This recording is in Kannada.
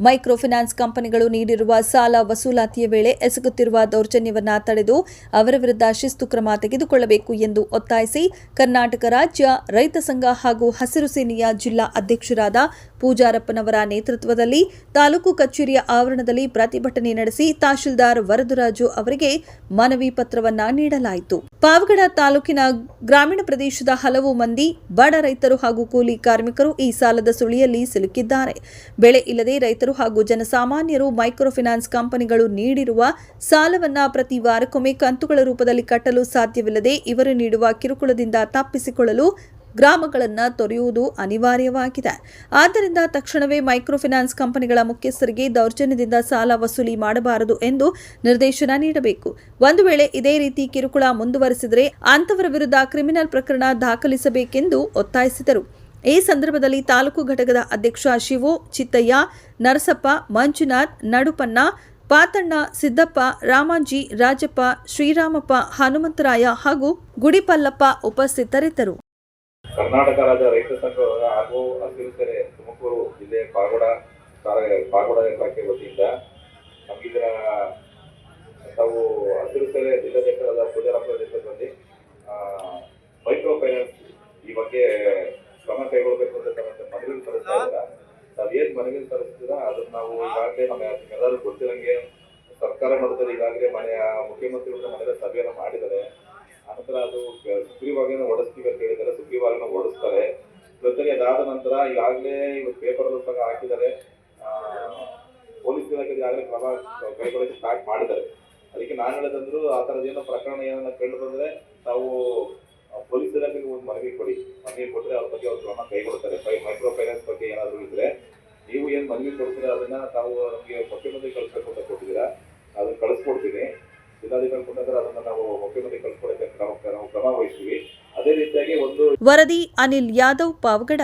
ಮೈಕ್ರೋ ಫೈನಾನ್ಸ್ ಕಂಪನಿಗಳು ನೀಡಿರುವ ಸಾಲ ವಸೂಲಾತಿಯ ವೇಳೆ ಎಸಗುತ್ತಿರುವ ದೌರ್ಜನ್ಯವನ್ನ ತಡೆದು ಅವರ ವಿರುದ್ಧ ಶಿಸ್ತು ಕ್ರಮ ತೆಗೆದುಕೊಳ್ಳಬೇಕು ಎಂದು ಒತ್ತಾಯಿಸಿ ಕರ್ನಾಟಕ ರಾಜ್ಯ ರೈತ ಸಂಘ ಹಾಗೂ ಹಸಿರು ಸೇನೆಯ ಜಿಲ್ಲಾ ಅಧ್ಯಕ್ಷರಾದ ಪೂಜಾರಪ್ಪನವರ ನೇತೃತ್ವದಲ್ಲಿ ತಾಲೂಕು ಕಚೇರಿಯ ಆವರಣದಲ್ಲಿ ಪ್ರತಿಭಟನೆ ನಡೆಸಿ ತಹಶೀಲ್ದಾರ್ ವರದರಾಜು ಅವರಿಗೆ ಮನವಿ ಪತ್ರವನ್ನ ನೀಡಲಾಯಿತು. ಪಾವಗಡ ತಾಲೂಕಿನ ಗ್ರಾಮೀಣ ಪ್ರದೇಶದ ಹಲವು ಮಂದಿ ಬಡ ರೈತರು ಹಾಗೂ ಕೂಲಿ ಕಾರ್ಮಿಕರು ಈ ಸಾಲದ ಸುಳಿಯಲ್ಲಿ ಸಿಲುಕಿದ್ದಾರೆ. ಬೆಳೆ ಇಲ್ಲದೆ ರೈತರು ಹಾಗೂ ಜನಸಾಮಾನ್ಯರು ಮೈಕ್ರೋ ಫೈನಾನ್ಸ್ ಕಂಪನಿಗಳು ನೀಡಿರುವ ಸಾಲವನ್ನ ಪ್ರತಿ ವಾರಕ್ಕೊಮ್ಮೆ ಕಂತುಗಳ ರೂಪದಲ್ಲಿ ಕಟ್ಟಲು ಸಾಧ್ಯವಿಲ್ಲದೆ ಇವರು ನೀಡುವ ಕಿರುಕುಳದಿಂದ ತಪ್ಪಿಸಿಕೊಳ್ಳಲು ಗ್ರಾಮಗಳನ್ನು ತೊರೆಯುವುದು ಅನಿವಾರ್ಯವಾಗಿದೆ. ಆದ್ದರಿಂದ ತಕ್ಷಣವೇ ಮೈಕ್ರೋ ಫೈನಾನ್ಸ್ ಕಂಪನಿಗಳ ಮುಖ್ಯಸ್ಥರಿಗೆ ದೌರ್ಜನ್ಯದಿಂದ ಸಾಲ ವಸೂಲಿ ಮಾಡಬಾರದು ಎಂದು ನಿರ್ದೇಶನ ನೀಡಬೇಕು. ಒಂದು ವೇಳೆ ಇದೇ ರೀತಿ ಕಿರುಕುಳ ಮುಂದುವರೆಸಿದರೆ ಅಂತವರ ವಿರುದ್ಧ ಕ್ರಿಮಿನಲ್ ಪ್ರಕರಣ ದಾಖಲಿಸಬೇಕೆಂದು ಒತ್ತಾಯಿಸಿದರು. ಈ ಸಂದರ್ಭದಲ್ಲಿ ತಾಲೂಕು ಘಟಕದ ಅಧ್ಯಕ್ಷ ಶಿವು, ಚಿತ್ತಯ್ಯ, ನರಸಪ್ಪ, ಮಂಜುನಾಥ್, ನಡುಪಣ್ಣ, ಪಾತಣ್ಣ, ಸಿದ್ದಪ್ಪ, ರಾಮಾಂಜಿ, ರಾಜಪ್ಪ, ಶ್ರೀರಾಮಪ್ಪ, ಹನುಮಂತರಾಯ ಹಾಗೂ ಗುಡಿಪಲ್ಲಪ್ಪ ಉಪಸ್ಥಿತರಿದ್ದರು. ಕರ್ನಾಟಕ ರಾಜ್ಯ ರೈತ ಸಂಘ ಹಾಗೂ ಹಸಿರು ಸೇನೆ ತುಮಕೂರು ಜಿಲ್ಲೆ ಪಾಗೋಡ ಇಲಾಖೆ ವತಿಯಿಂದ ನಮಗಿದರ ತಾವು ಹಸಿರು ಸೇನೆ ಜಿಲ್ಲಾಧ್ಯಕ್ಷರಾದ ಪೂಜಾರಪ್ಪನ ನೇತೃತ್ವದಲ್ಲಿ ಮೈಕ್ರೋ ಫೈನಾನ್ಸ್ ಈ ಬಗ್ಗೆ ಕ್ರಮ ಕೈಗೊಳ್ಳಬೇಕು ಅಂತ ಮನವಿ ಸಲ್ಲಿಸ್ತಾ ಇದ್ದೀರಾ. ತಾವೇನು ಮನವಿ ಸಲ್ಲಿಸ್ತೀರಾ ಅದನ್ನು ನಾವು ಈಗಾಗಲೇ ಎಲ್ಲರೂ ಗೊತ್ತಿರಂಗೆ ಸರ್ಕಾರ ಮಟ್ಟದಲ್ಲಿ ಈಗಾಗಲೇ ಮುಖ್ಯಮಂತ್ರಿಗಳ ಮನೆಯ ಸಭೆಯನ್ನು ಮಾಡಿದ್ದಾರೆ. ಆನಂತರ ಅದು ಸುಗ್ರೀವಾಜ್ಞೆನ ಹೊಡಿಸ್ತೀವಿ ಅಂತ ಹೇಳಿದ್ದಾರೆ. ಸುಗ್ರೀವಾಜ್ಞೆನ ಹೊಡಿಸ್ತಾರೆ. ಜೊತೆಗೆ ಅದಾದ ನಂತರ ಈಗಾಗಲೇ ಪೇಪರ್ ಸಹ ಹಾಕಿದ್ದಾರೆ. ಪೊಲೀಸ್ ಇಲಾಖೆ ಈಗಾಗಲೇ ಕ್ರಮ ಕೈಗೊಳ್ಳಕ್ಕೆ ಸ್ಟಾರ್ಟ್ ಮಾಡಿದ್ದಾರೆ. ಅದಕ್ಕೆ ನಾನು ಹೇಳೋದಂದ್ರು ಆ ಥರದ್ದೇನೋ ಪ್ರಕರಣ ಏನನ್ನ ಕಂಡು ಬಂದರೆ ತಾವು ಪೊಲೀಸ್ ಇಲಾಖೆಗೆ ಒಂದು ಮನವಿ ಕೊಡಿ. ಮನವಿ ಕೊಟ್ಟರೆ ಅವ್ರ ಬಗ್ಗೆ ಅವ್ರು ಕ್ರಮ ಕೈಗೊಳ್ತಾರೆ. ಮೈಕ್ರೋ ಫೈನಾನ್ಸ್ ಬಗ್ಗೆ ಏನಾದರೂ ಇದ್ರೆ ನೀವು ಏನು ಮನವಿ ಕೊಡ್ತೀರಾ ಅದನ್ನ ತಾವು ನಮಗೆ ಮುಖ್ಯಮಂತ್ರಿ ಕಳಿಸ್ಬೇಕು ಅಂತ ಕೊಟ್ಟಿದ್ದೀರಾ. ಅದನ್ನ ಕಳಿಸ್ಕೊಡ್ತೀನಿ. ಜಿಲ್ಲಾಧಿಕಾರಿ ಕೊಟ್ಟಾದ್ರೆ ಅದನ್ನ ನಾವು ಮುಖ್ಯಮಂತ್ರಿ ಕಳಿಸ್ಕೊಡಕ್ಕೆ ನಾವು ಕ್ರಮ ವಹಿಸ್ತೀವಿ. ಅದೇ ರೀತಿಯಾಗಿ ಒಂದು ವರದಿ ಅನಿಲ್ ಯಾದವ್, ಪಾವಗಡ.